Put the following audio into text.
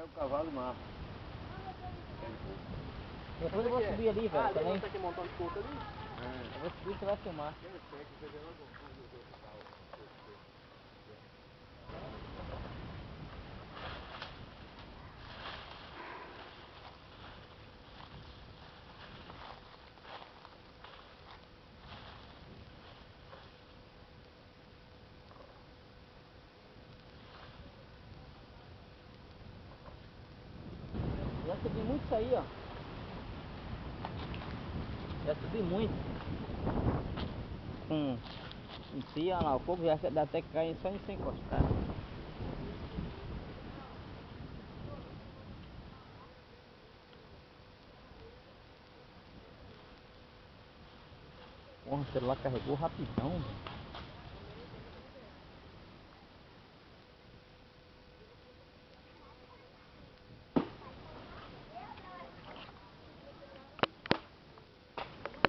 o cavalo mata. Depois eu vou subir ali, velho. Também. Você que montou um escudo ali? Eu vou subir e você vai filmar. Já subi muito isso aí, ó. Já subi muito. Em si, olha lá, o fogo já dá até que cair só em sem encostar. Porra, o celular carregou rapidão, velho.